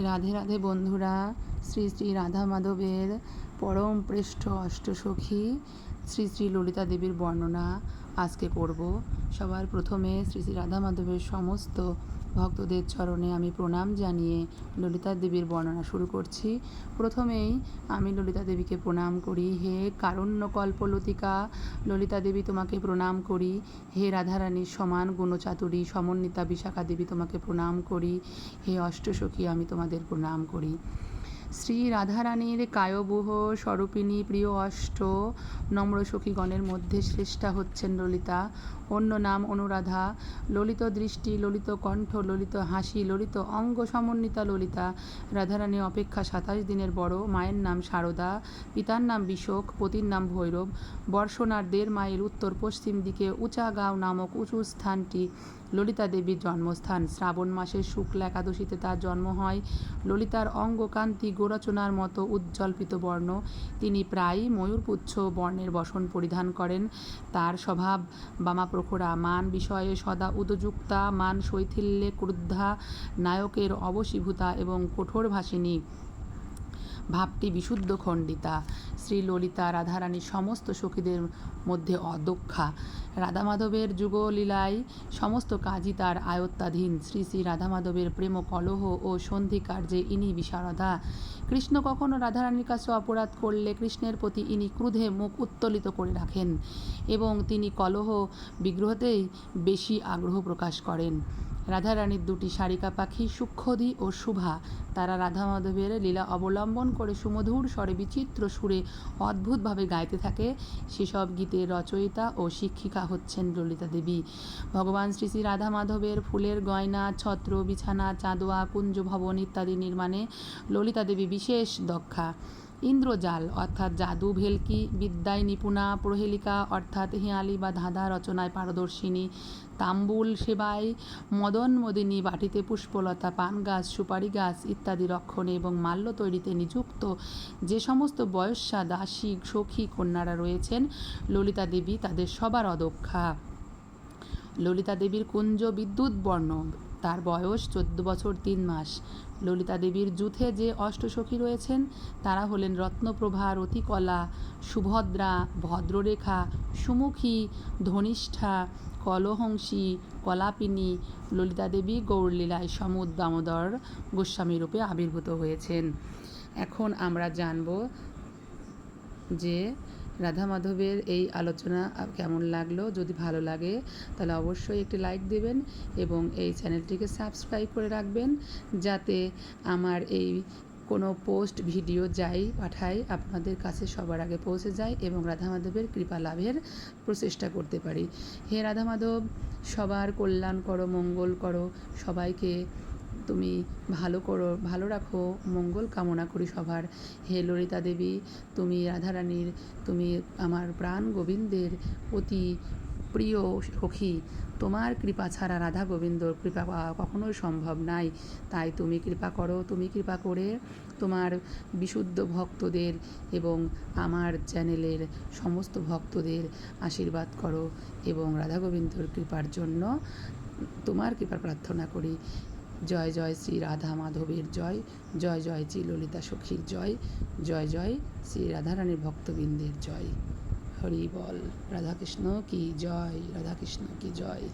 রাধে রাধে বন্ধুরা, শ্রী শ্রী রাধা মাধবের পরম পৃষ্ঠ অষ্টসখী শ্রী শ্রী ললিতা দেবীর বর্ণনা আজকে করব। সবার প্রথমে শ্রী শ্রী রাধা মাধবের সমস্ত ভক্তদের চরণে আমি প্রণাম জানিয়ে ললিতা দেবীর বর্ণনা শুরু করছি। প্রথমেই আমি ললিতা দেবীকে প্রণাম করি। হে কারুণ্যকল্পলতিকা ললিতা দেবী, তোমাকে প্রণাম করি। হে রাধারানীর সমান গুণচাতুরী সমন্বিতা বিশাখা দেবী, তোমাকে প্রণাম করি। হে অষ্টসখী, আমি তোমাদের প্রণাম করি। শ্রী রাধারানীর কায়বুহ স্বরূপিণী প্রিয় অষ্ট নম্র সখীগণের মধ্যে শ্রেষ্ঠা হচ্ছেন ললিতা। অন্য নাম অনুরাধা। ললিত দৃষ্টি, ললিত কণ্ঠ, ললিত হাসি, ললিত অঙ্গ সমন্বিতা ললিতা রাধারানী অপেক্ষা 27 দিনের বড়। মায়ের নাম শারদা, পিতার নাম বিশোক, পতির নাম ভৈরব। বর্ষণার 1.5 মাইল উত্তর পশ্চিম দিকে উঁচাগাঁও নামক উঁচু স্থানটি ললিতা দেবীর জন্মস্থান। শ্রাবণ মাসের শুক্লা একাদশীতে তার জন্ম হয়। ললিতার অঙ্গকান্তি গোরচনার মতো উজ্জ্বল পীতবর্ণ। তিনি প্রায় ময়ূরপুচ্ছ বর্ণের বসন পরিধান করেন। তার স্বভাব বামাপ্রখরা, মান বিষয়ে সদা উদযুক্তা, মান শৈথিল্যে ক্রুদ্ধা, নায়কের অবশীভূতা এবং কঠোরভাষিণী ভাবটি বিশুদ্ধ খণ্ডিতা। শ্রী ললিতা রাধারানীর সমস্ত সখীদের মধ্যে অদক্ষা। রাধা মাধবের যুগলীলায় সমস্ত কাজই তার আয়ত্তাধীন। শ্রী শ্রী রাধা মাধবের প্রেম কলহ ও সন্ধি কার্যে ইনি বিশারদা। কৃষ্ণ কখনো রাধারানীর কাছে অপরাধ করলে কৃষ্ণের প্রতি ইনি ক্রোধে মুখ উত্তোলিত করে রাখেন এবং তিনি কলহ বিগ্রহতেই বেশি আগ্রহ প্রকাশ করেন। রাধারানীর 2টি শারিকা পাখি সুক্ষধি ও শুভা, তারা রাধা মাধবের লীলা অবলম্বন করে সুমধুর স্বরে বিচিত্র সুরে অদ্ভুতভাবে গাইতে থাকে। সেসব গীতের রচয়িতা ও শিক্ষিকা হচ্ছেন ললিতা দেবী। ভগবান শ্রী শ্রী রাধা মাধবের ফুলের গয়না, ছত্র, বিছানা, চাঁদোয়া, কুঞ্জ ভবন ইত্যাদি নির্মাণে ললিতা দেবী বিশেষ দক্ষা। ইন্দ্রজাল অর্থাৎ জাদু, ভেলকি বিদ্যায় নিপুণা, প্রহেলিকা অর্থাৎ হেঁয়ালি বা ধাঁধা রচনায় পারদর্শিনী, তাম্বুল সেবায়, মদন মদিনী বাটিতে পুষ্পলতা, পান গাছ, সুপারি গাছ ইত্যাদি রক্ষণে এবং মাল্য তৈরিতে নিযুক্ত যে সমস্ত বয়স্যা, দাসী, সখী, কন্যারা রয়েছেন, ললিতা দেবী তাদের সবার অদক্ষা। ললিতা দেবীর কুঞ্জ বিদ্যুৎ বর্ণ, তার বয়স 14 বছর 3 মাস। ললিতা দেবীর যুথে যে অষ্টসখী রয়েছেন তারা হলেন রত্নপ্রভা, রতিকলা, সুভদ্রা, ভদ্ররেখা, সুমুখী, ধনিষ্ঠা, কলহংসী, কলাপিনী। ললিতা দেবী গৌরলীলায় সমুদ দামোদর গোস্বামী রূপে আবির্ভূত হয়েছেন। এখন আমরা জানব যে রাধা মাধবের এই আলোচনা কেমন লাগলো। যদি ভালো লাগে তাহলে অবশ্যই একটি লাইক দেবেন এবং এই চ্যানেলটিকে সাবস্ক্রাইব করে রাখবেন, যাতে আমার এই কোনো পোস্ট ভিডিও পাঠাই আপনাদের কাছে সবার আগে পৌঁছে যায় এবং রাধা মাধবের কৃপা লাভের প্রচেষ্টা করতে পারি। হে রাধা মাধব, সবার কল্যাণ করো, মঙ্গল করো, সবাইকে তুমি ভালো রাখো, মঙ্গল কামনা করি সবার। হে ললিতা দেবী, তুমি রাধারানীর, তুমি আমার প্রাণ গোবিন্দের অতি প্রিয় সখী। তোমার কৃপা ছাড়া রাধা গোবিন্দর কৃপা পাওয়া কখনোই সম্ভব নাই। তাই তুমি কৃপা করো, তুমি কৃপা করে তোমার বিশুদ্ধ ভক্তদের এবং আমার চ্যানেলের সমস্ত ভক্তদের আশীর্বাদ করো এবং রাধা গোবিন্দর কৃপার জন্য তোমার কৃপা প্রার্থনা করি। জয় জয় শ্রী রাধা মাধবের জয়, জয় জয় শ্রী ললিতা সখীর জয়, জয় জয় শ্রী রাধারানীর ভক্তবৃন্দের জয়। হরি বল। রাধাকৃষ্ণ কি জয়, রাধাকৃষ্ণ কি জয়।